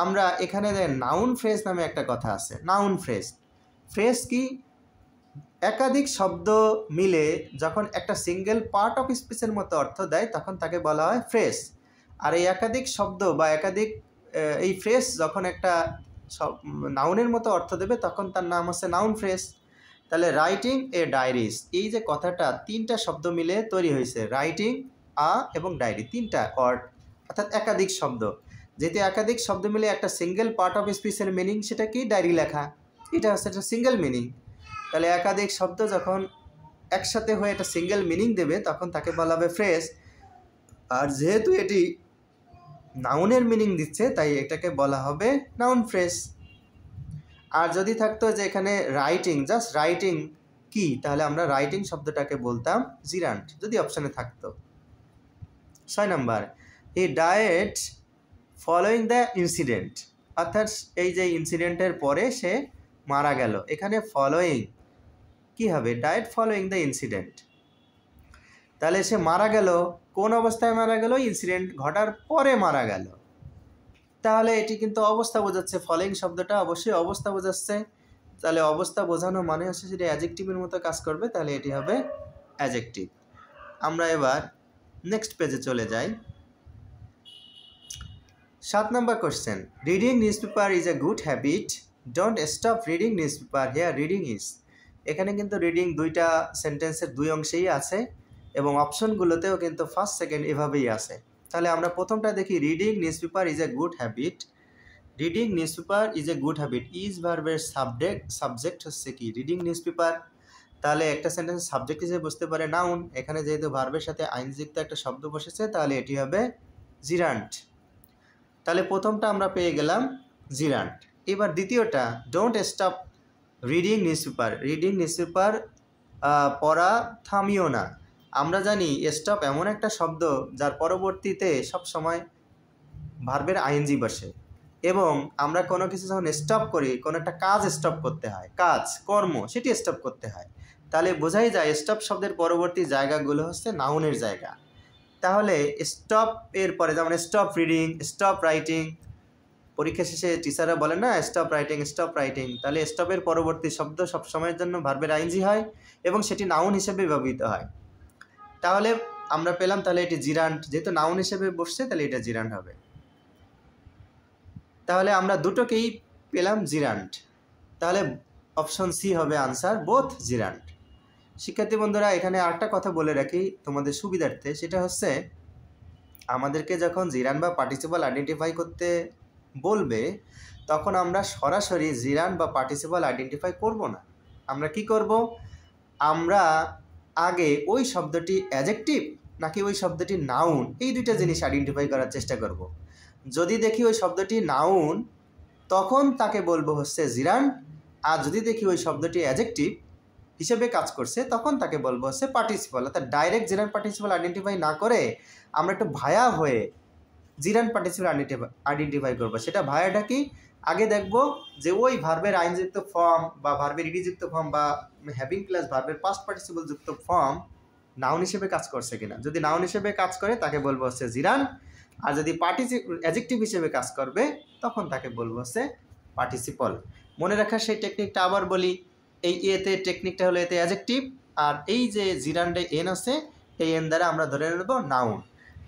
আমরা এখানে নাউন ফ্রেজ নামে একটা কথা আছে। নাউন ফ্রেজ, ফ্রেজ কি? একাধিক শব্দ মিলে যখন একটা সিঙ্গেল পার্ট অফ স্পিচের মতো অর্থ দেয় তখন তাকে বলা হয় ফ্রেজ। আর এই একাধিক শব্দ বা একাধিক এই ফ্রেজ যখন একটা নাউনের মতো অর্থ দেবে তখন তার নাম হচ্ছে নাউন ফ্রেজ। তাহলে রাইটিং এ ডায়েরিজ, এই যে কথাটা 3টা শব্দ মিলে তৈরি হয়েছে, রাইটিং, এবং ডায়েরি, 3টা ওয়ার্ড, অর্থাৎ একাধিক শব্দ। যেহেতু একাধিক শব্দ মিলে একটা সিঙ্গেল পার্ট অফ স্পিচের মিনিং সেটা কি? ডায়েরি লেখা। এটা হচ্ছে একটা সিঙ্গেল মিনিং। তাহলে একাধিক শব্দ যখন একসাথে হয়ে একটা সিঙ্গেল মিনিং দেবে তখন তাকে বলা হবে ফ্রেজ। আর যেহেতু এটি নাউনের মিনিং দিচ্ছে তাই এটাকে বলা হবে নাউন ফ্রেজ। আর যদি থাকতো যে এখানে রাইটিং, জাস্ট রাইটিং কি, তাহলে আমরা রাইটিং শব্দটাকে বলতাম জিরান্ড, যদি অপশানে থাকতো। 6 number, he died following the incident, অর্থাৎ এই যে ইনসিডেন্টের পরে সে মারা গেল। এখানে ফলোয়িং কি হবে? Died following the incident. তাহলে সে মারা গেল, কোন অবস্থায় মারা গেল? ইনসিডেন্ট ঘটার পরে মারা গেল। তাহলে এটি কিন্তু অবস্থা বোঝাচ্ছে, ফলোইং শব্দটা অবশ্যই অবস্থা বোঝাচ্ছে। তাহলে অবস্থা বোঝানো মানে হচ্ছে যদি অ্যাডজেক্টিভের মতো কাজ করবে তাহলে এটি হবে অ্যাডজেক্টিভ। আমরা এবার নেক্সট পেজে চলে যাই। 7 নম্বর question, reading newspaper is a good habit, don't stop reading newspaper, here reading is. এখানে কিন্তু রিডিং দুইটা সেন্টেন্সের দুই অংশেই আছে এবং অপশনগুলোতেও কিন্তু ফার্স্ট সেকেন্ড এভাবেই আছে। তাহলে আমরা প্রথমটা দেখি, reading newspaper is a good habit. Reading newspaper is a good habit, is ভার্বের সাবজেক্ট হচ্ছে কি? Reading newspaper. তাহলে একটা সেন্টেন্স সাবজেক্ট হিসেবে বুঝতে পারে নাউন, এখানে যেহেতু ভার্বের সাথে আইনযুক্ত একটা শব্দ বসেছে তাহলে এটি হবে জিরান্ট। তাহলে প্রথমটা আমরা পেয়ে গেলাম জিরান্ট। এবার দ্বিতীয়টা, don't stop reading newspaper, reading newspaper পড়া থামিও না। আমরা জানি স্টপ এমন একটা শব্দ যার পরবর্তীতে সব সময় ভার্বের আইএনজি বসে, এবং আমরা কোনো কিছু যখন স্টপ করি, কোনো একটা কাজ স্টপ করতে হয়, কাজ কর্ম সেটি স্টপ করতে হয়, তাহলে বোঝাই যায় স্টপ শব্দের পরবর্তী জায়গাগুলো হচ্ছে নাউনের জায়গা। তাহলে স্টপ এর পরে যেমন স্টপ রিডিং, স্টপ রাইটিং, পরীক্ষা শেষে টিচাররা বলে না স্টপ রাইটিং স্টপ রাইটিং, তাহলে স্টপের পরবর্তী শব্দ সবসময়ের জন্য ভার্বের আইএনজি হয় এবং সেটি নাউন হিসেবে ব্যবহৃত হয়। তাহলে আমরা পেলাম তাহলে এটি জিরান্ট, যেহেতু নাউন হিসেবে বসছে তাহলে এটা জিরান্ট হবে। তাহলে আমরা দুটোকেই পেলাম জিরান্ট, তাহলে অপশন সি হবে আনসার, বোথ জিরান্ট। শিক্ষার্থী বন্ধুরা, এখানে আরেকটা কথা বলে রাখি তোমাদের সুবিধার্থে, সেটা হচ্ছে আমাদেরকে যখন জিরান্ট বা পার্টিসিপল আইডেন্টিফাই করতে বলবে তখন আমরা সরাসরি জিরান্ট বা পার্টিসিপল আইডেন্টিফাই করব না। আমরা কি করব? আমরা আগে ওই শব্দটি অ্যাডজেক্টিভ নাকি ওই শব্দটি নাউন, এই দুইটা জিনিস আইডেন্টিফাই করার চেষ্টা করব। যদি দেখি ওই শব্দটি নাউন তখন তাকে বলবো হচ্ছে জিরান্ট, আর যদি দেখি ওই শব্দটি অ্যাডজেক্টিভ হিসেবে কাজ করছে তখন তাকে বলবো হচ্ছে পার্টিসিপল। অর্থাৎ ডাইরেক্ট জিরান্ট পার্টিসিপল আইডেন্টিফাই না করে আমরা একটু ভায়া হয়ে জিরান্ট পার্টিসিপল আইডেন্টিফাই করবো। সেটা ভায়াটা কি? আগে দেখব যে ওই ভার্বের আইনযুক্ত ফর্ম বা ভার্বের ইডিযুক্ত ফর্ম বা হ্যাভিং প্লাস ভার্বের পাস্ট পার্টিসিপল যুক্ত ফর্ম নাউন হিসেবে কাজ করছে কিনা। যদি নাউন হিসেবে কাজ করে তাকে বলবো হচ্ছে জিরান্ট, আর যদি অ্যাডজেক্টিভ হিসেবে কাজ করবে তখন তাকে বলবো হচ্ছে পার্টিসিপল। মনে রাখার সেই টেকনিকটা আবার বলি, এই এতে টেকনিকটা হলো এতে অ্যাডজেক্টিভ, আর এই যে জিরান্ডে এন আছে এই এন দ্বারা আমরা ধরে নেব নাউন।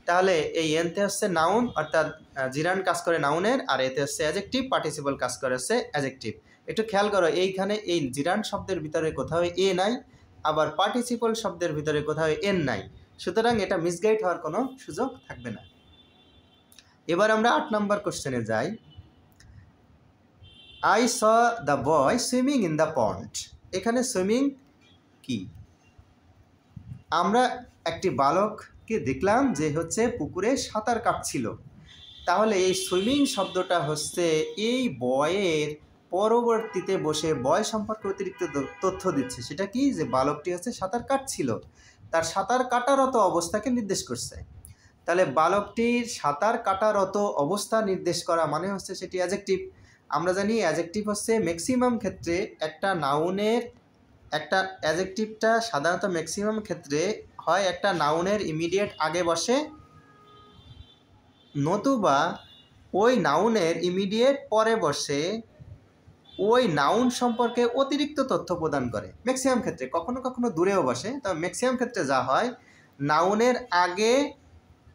তাহলে এই এনতে হচ্ছে নাউন, অর্থাৎ জিরান্ড কাজ করে নাউনের, আর এতে হচ্ছে অ্যাডজেক্টিভ, পার্টিসিপল কাজ করে হচ্ছে অ্যাডজেক্টিভ। একটু খেয়াল করো, এইখানে এই জিরান্ড শব্দের ভিতরে কোথাও এ নাই, আবার পার্টিসিপল শব্দের ভিতরে কোথাও এন নাই, সুতরাং এটা মিসগাইড হওয়ার কোনো সুযোগ থাকবে না। এবার আমরা 8 নম্বর কোশ্চেনে যাই। I saw the boy swimming in the pond. এখানে সুইমিং কি? আমরা একটি বালককে দেখলাম যে হচ্ছে পুকুরে সাঁতার কাটছিল। তাহলে এই সুইমিং শব্দটা হচ্ছে এই বয়ের পরবর্তীতে বসে বয় সম্পর্কে অতিরিক্ত তথ্য দিচ্ছে। সেটা কি? যে বালকটি হচ্ছে সাঁতার কাটছিল, তার সাঁতার কাটারত অবস্থাকে নির্দেশ করছে। তাহলে বালকটির সাঁতার কাটারত অবস্থা নির্দেশ করা মানে হচ্ছে সেটি অ্যাডজেক্টিভ। আমরা জানি অ্যাডজেক্টিভ হচ্ছে ম্যাক্সিমাম ক্ষেত্রে একটা নাউনের, একটা অ্যাডজেক্টিভটা সাধারণত ম্যাক্সিমাম ক্ষেত্রে হয় একটা নাউনের ইমিডিয়েট আগে বসে, নতুবা ওই নাউনের ইমিডিয়েট পরে বসে ওই নাউন সম্পর্কে অতিরিক্ত তথ্য প্রদান করে। ম্যাক্সিমাম ক্ষেত্রে, কখনো কখনো দূরেও বসে, তবে ম্যাক্সিমাম ক্ষেত্রে যা হয় নাউনের আগে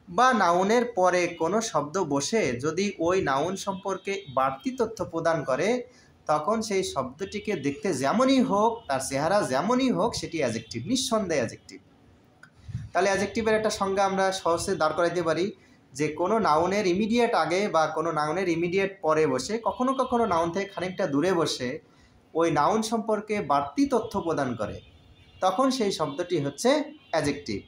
বা নাউনের পরে কোনো শব্দ বসে যদি ওই নাউন সম্পর্কে বাড়তি তথ্য প্রদান করে তখন সেই শব্দটিকে দেখতে যেমনই হোক, তার চেহারা যেমনই হোক, সেটি অ্যাডজেক্টিভ, নিঃসন্দেহে অ্যাডজেক্টিভ। তাহলে অ্যাডজেক্টিভের একটা সংজ্ঞা আমরা সহজে দাঁড় করাইতে পারি যে কোনো নাউনের ইমিডিয়েট আগে বা কোনো নাউনের ইমিডিয়েট পরে বসে, কখনো কখনো নাউন থেকে খানিকটা দূরে বসে ওই নাউন সম্পর্কে বাড়তি তথ্য প্রদান করে, তখন সেই শব্দটি হচ্ছে অ্যাডজেক্টিভ।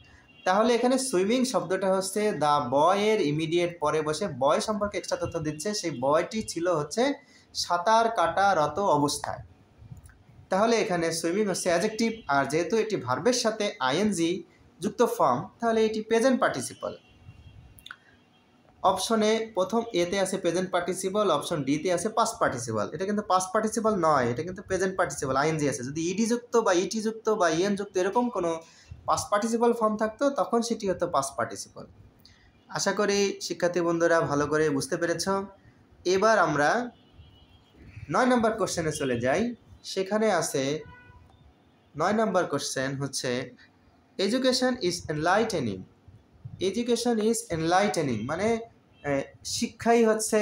তাহলে এখানে সুইমিং শব্দটা হচ্ছে দ্য বয়ের ইমিডিয়েট পরে বসে বয় সম্পর্কে এক্সট্রা তথ্য দিচ্ছে, সেই বয়টি ছিল হচ্ছে সাঁতার কাটারত অবস্থায়। তাহলে এখানে সুইমিং হচ্ছে অ্যাডজেক্টিভ, আর যেহেতু এটি ভার্বের সাথে আইএনজি যুক্ত ফর্ম তাহলে এটি প্রেজেন্ট পার্টিসিপল। অপশনে প্রথম এতে আছে প্রেজেন্ট পার্টিসিপল, অপশন ডিতে আছে পাস্ট পার্টিসিপল। এটা কিন্তু পাস্ট পার্টিসিপল নয়, এটা কিন্তু প্রেজেন্ট পার্টিসিপল, আইএনজি আছে। যদি ইডি যুক্ত বা ইটি যুক্ত বা ইএন যুক্ত এরকম কোনো পাস্ট পার্টিসিপল ফর্ম থাকতো তখন সেটি হতো পাস্ট পার্টিসিপল। আশা করি শিক্ষার্থী বন্ধুরা ভালো করে বুঝতে পেরেছ। এবার আমরা 9 নম্বর কোশ্চেনে চলে যাই। সেখানে আছে 9 নম্বর কোশ্চেন হচ্ছে education is enlightening. Education is enlightening মানে শিক্ষাই হচ্ছে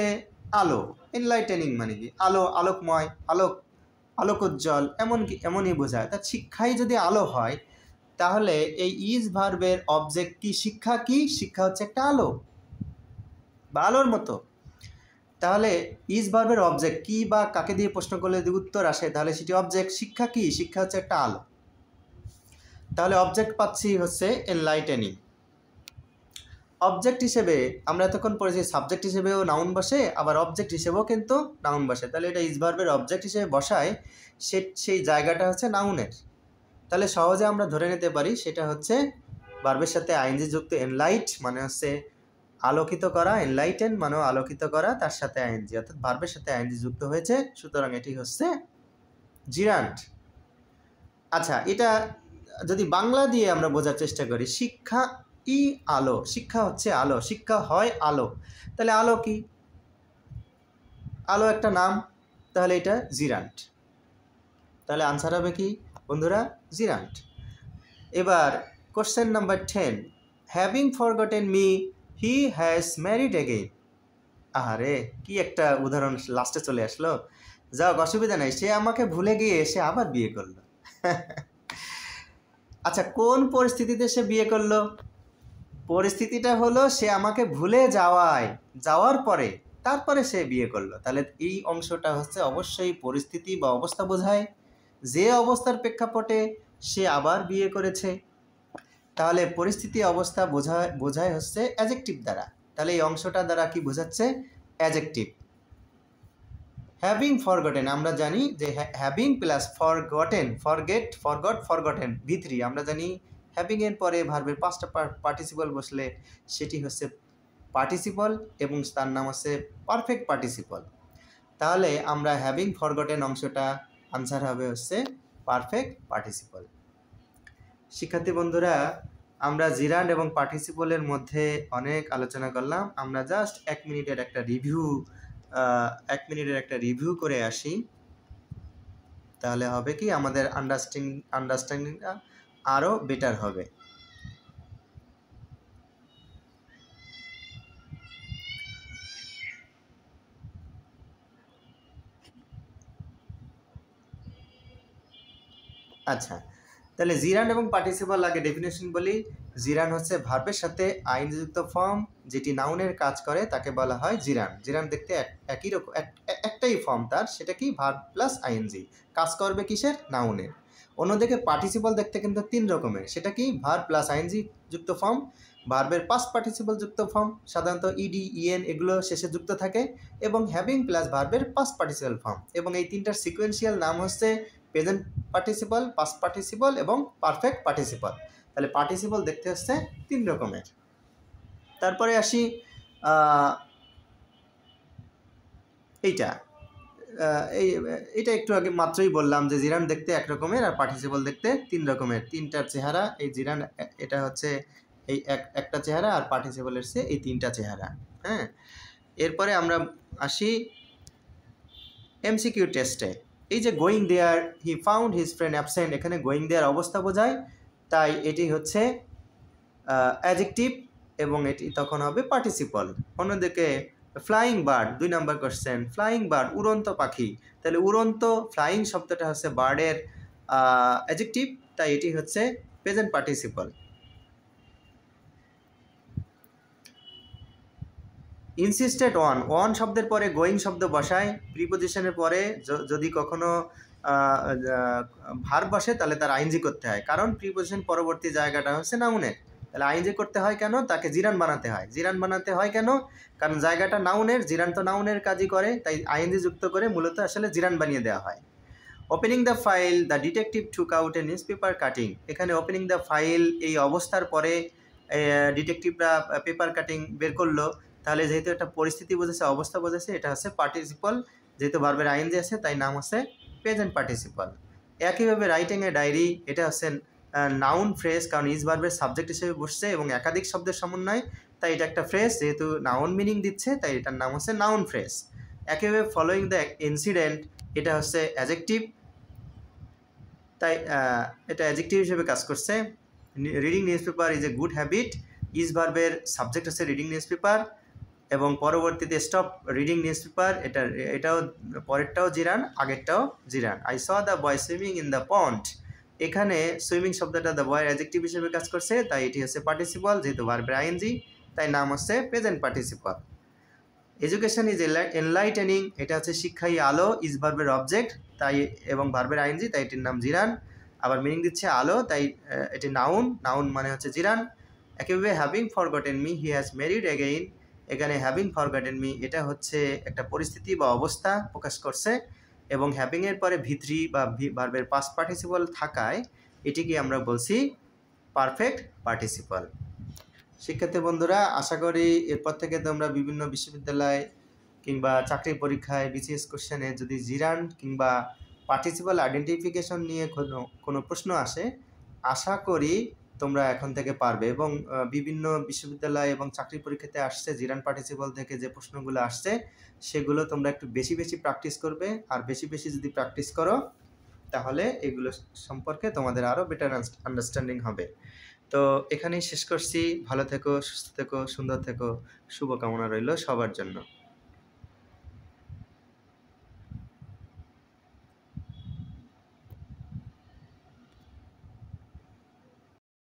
আলো। এনলাইটেনিং মানে কি? আলো, আলোকময়, আলোকোজ্জ্বল, এমনই বোঝায়। তা শিক্ষাই যদি আলো হয় তাহলে এই ইজ ভার্বের অবজেক্ট কি? শিক্ষা কি? শিক্ষা হচ্ছে একটা আলো বা আলোর মতো। তাহলে ইজ ভার্বের অবজেক্ট কি বা কাকে দিয়ে প্রশ্ন করলে যদি উত্তর আসে তাহলে সেটি অবজেক্ট। শিক্ষা কি? শিক্ষা হচ্ছে একটা আলো। তাহলে অবজেক্ট পাচ্ছি হচ্ছে এনলাইটেনিং। অবজেক্ট হিসেবে আমরা এতক্ষণ পড়েছি সাবজেক্ট হিসেবেও নাউন বসে, আবার অবজেক্ট হিসেবেও কিন্তু নাউন বসে। তাহলে এটা ইজ ভার্বের অবজেক্ট হিসেবে বসায়, সেই জায়গাটা হচ্ছে নাউনের। তাহলে সহজে আমরা ধরে নিতে পারি সেটা হচ্ছে ভার্বের সাথে আইএনজি যুক্ত। এনলাইট মানে হচ্ছে আলোকিত করা, এনলাইটেন মানেও আলোকিত করা, তার সাথে আইএনজি, অর্থাৎ ভার্বের সাথে আইএনজি যুক্ত হয়েছে, সুতরাং এটি হচ্ছে জিরান্ট। আচ্ছা, এটা যদি বাংলা দিয়ে আমরা বোঝার চেষ্টা করি, শিক্ষা ই আলো, শিক্ষা হচ্ছে আলো, শিক্ষা হয় আলো। তাহলে আলো কি? আলো একটা নাম, তাহলে এটা জিরান্ট। তাহলে আনসার হবে কি বন্ধুরা? জিরান্ট। এবার question number 10, having forgotten me he has married again. আরে কি একটা উদাহরণ লাস্টে চলে আসলো। যাক, অসুবিধা নাই, সে আমাকে ভুলে গিয়ে সে আবার বিয়ে করলো। আচ্ছা, কোন পরিস্থিতিতে সে বিয়ে করলো? পরিস্থিতিটা হলো সে আমাকে ভুলে যাওয়ার পরে তারপরে সে বিয়ে করলো। তাহলে এই অংশটা হচ্ছে অবশ্যই পরিস্থিতি বা অবস্থা বোঝায়, যে অবস্থার প্রেক্ষাপটে সে আবার বিয়ে করেছে। তাহলে পরিস্থিতি অবস্থা বোঝায় হচ্ছে অ্যাডজেক্টিভ দ্বারা। তাহলে এই অংশটা দ্বারা কি বোঝাচ্ছে? অ্যাডজেক্টিভ। হ্যাভিং ফরগটেন, আমরা জানি যে having plus forgotten, forgotten V3, আমরা জানি হ্যাভিং এর পরে ভার্বের পাঁচটা পার্টিসিপল বসলে সেটি হচ্ছে পার্টিসিপল এবং তার নাম হচ্ছে পারফেক্ট পার্টিসিপল। তাহলে আমরা হ্যাভিং ফরগটেন অংশটা আনসার হবে হচ্ছে পারফেক্ট পার্টিসিপল। শিক্ষার্থী বন্ধুরা, আমরা জিরান্ড এবং পার্টিসিপলের মধ্যে অনেক আলোচনা করলাম। আমরা জাস্ট 1 মিনিটের একটা রিভিউ করে আসি, তাহলে হবে কি আমাদের আন্ডারস্ট্যান্ডিংটা আরও বেটার হবে। আচ্ছা, তাহলে জিরান্ড এবং পার্টিসিপল আগে ডেফিনেশন বলি। জিরান্ড হচ্ছে ভার্বের সাথে আইনযুক্ত ফর্ম যেটি নাউনের কাজ করে, তাকে বলা হয় জিরান্ড। জিরান্ড দেখতে একই রকম, একটাই ফর্ম তার, সেটা কি? ভার্ব প্লাস আইএনজি, কাজ করবে কিসের? নাউনের। অন্যদিকে পার্টিসিপল দেখতে কিন্তু 3 রকমের, সেটা কি? ভার্ব প্লাস আইএনজি যুক্ত ফর্ম, ভার্বের পাস্ট পার্টিসিপল যুক্ত ফর্ম, সাধারণত ইডি, ইএন এগুলো শেষে যুক্ত থাকে, এবং হ্যাভিং প্লাস ভার্বের পাস্ট পার্টিসিপল ফর্ম। এবং এই তিনটার সিকোয়েন্সিয়াল নাম হচ্ছে প্রেজেন্ট পার্টিসিপল, পাস্ট পার্টিসিপল এবং পারফেক্ট পার্টিসিপল। তাহলে পার্টিসিপল দেখতে হচ্ছে 3 রকমের। তারপরে আসি এইটা একটু আগে মাত্রই বললাম যে জিরান্ড দেখতে 1 রকমের আর পার্টিসিপল দেখতে 3 রকমের। 3টার চেহারা। এই জিরান্ড এটা হচ্ছে এই একটা চেহারা, আর পার্টিসিপলের সে এই 3টা চেহারা। হ্যাঁ, এরপরে আমরা আসি এমসিকিউ টেস্টে। এই যে going there he found his friend absent, এখানে গোয়িং দেয়ার অবস্থা বোঝায়, তাই এটি হচ্ছে অ্যাডজেক্টিভ এবং এটি তখন হবে পার্টিসিপল। অন্যদিকে ফ্লাইং বার্ড, 2 নম্বর কোশ্চেন, ফ্লাইং বার্ড উড়ন্ত পাখি, তাহলে উড়ন্ত ফ্লাইং শব্দটা হচ্ছে বার্ডের অ্যাডজেক্টিভ, তাই এটি হচ্ছে প্রেজেন্ট পার্টিসিপল। ইনসিস্টেড অন শব্দের পরে গোয়িং শব্দ বসায়, প্রিপোজিশনের পরে যদি কখনো ভার্ব বসে তাহলে তার আইএনজি করতে হয়, কারণ প্রিপোজিশন পরবর্তী জায়গাটা হচ্ছে নাউনের। তাহলে আইএনজি করতে হয় কেন? তাকে জিরান্ড বানাতে হয়। জিরান্ড বানাতে হয় কেন? কারণ জায়গাটা নাউনের, জিরান্ড তো নাউনের কাজই করে, তাই আইএনজি যুক্ত করে মূলত আসলে জিরান্ড বানিয়ে দেওয়া হয়। Opening the file, the detective took out A news paper cutting, এখানে ওপেনিং দ্য ফাইল এই অবস্থার পরে ডিটেকটিভরা পেপার কাটিং বের করলো, তাহলে যেহেতু একটা পরিস্থিতি বোঝাচ্ছে, অবস্থা বোঝাচ্ছে, এটা হচ্ছে পার্টিসিপল, যেহেতু ভার্বের আইএনজি আছে তাই নাম হচ্ছে প্রেজেন্ট পার্টিসিপল। একইভাবে রাইটিং এ ডায়েরি, এটা হচ্ছে নাউন ফ্রেজ, কারণ ইজ ভার্বের সাবজেক্ট হিসেবে বসছে এবং একাধিক শব্দের সমন্বয়, তাই এটা একটা ফ্রেজ, যেহেতু নাউন মিনিং দিচ্ছে তাই এটার নাম হচ্ছে নাউন ফ্রেজ। একেবারে ফলোয়িং দ্য ইনসিডেন্ট, এটা হচ্ছে অ্যাজেক্টিভ, তাই এটা অ্যাজেক্টিভ হিসেবে কাজ করছে। Reading news paper is a good habit, is ভার্বের সাবজেক্ট হচ্ছে রিডিং নিউজ পেপার এবং পরবর্তীতে স্টপ রিডিং নিউজ পেপার, এটাও পরেরটাও জিরান, আগেরটাও জিরান। I saw the boy swimming in the pond, এখানে সুইমিং শব্দটা দ্য বয়ের অ্যাডজেক্টিভ হিসেবে কাজ করছে, তাই এটি হচ্ছে পার্টিসিপল, যেহেতু ভার্বের আইএনজি তাই নাম হচ্ছে present participle. Education is enlightening, এটা হচ্ছে শিক্ষাই আলো, ইজ ভার্বের অবজেক্ট তাই এবং ভার্বের আইএনজি তাই এটির নাম জিরান, আবার মিনিং দিচ্ছে আলো তাই এটি নাউন, নাউন মানে হচ্ছে জিরান। একেবারে having forgotten me he has married again, এখানে হ্যাভিং ফরগটেন মি এটা হচ্ছে একটা পরিস্থিতি বা অবস্থা প্রকাশ করছে এবং হ্যাভিংয়ের পরে ভিত্রি বা ভার্বের পাস্ট পার্টিসিপল থাকায় এটিকে আমরা বলছি পারফেক্ট পার্টিসিপল। শিক্ষার্থী বন্ধুরা, আশা করি এরপর থেকে তোমরা বিভিন্ন বিশ্ববিদ্যালয় কিংবা চাকরি পরীক্ষায় বিসিএস কোশ্চেনে যদি জিরান কিংবা পার্টিসিপল আইডেন্টিফিকেশন নিয়ে কোনো প্রশ্ন আসে, আশা করি তোমরা এখন থেকে পারবে। এবং বিভিন্ন বিশ্ববিদ্যালয় এবং চাকরি পরীক্ষাতে আসছে জিরান পার্টিসিপল থেকে যে প্রশ্নগুলো আসছে সেগুলো তোমরা একটু বেশি বেশি প্র্যাকটিস করবে, আর বেশি বেশি যদি প্র্যাকটিস করো তাহলে এগুলো সম্পর্কে তোমাদের আরও বেটার আন্ডারস্ট্যান্ডিং হবে। তো এখানেই শেষ করছি। ভালো থেকো, সুস্থ থেকো, সুন্দর থেকো, শুভকামনা রইল সবার জন্য।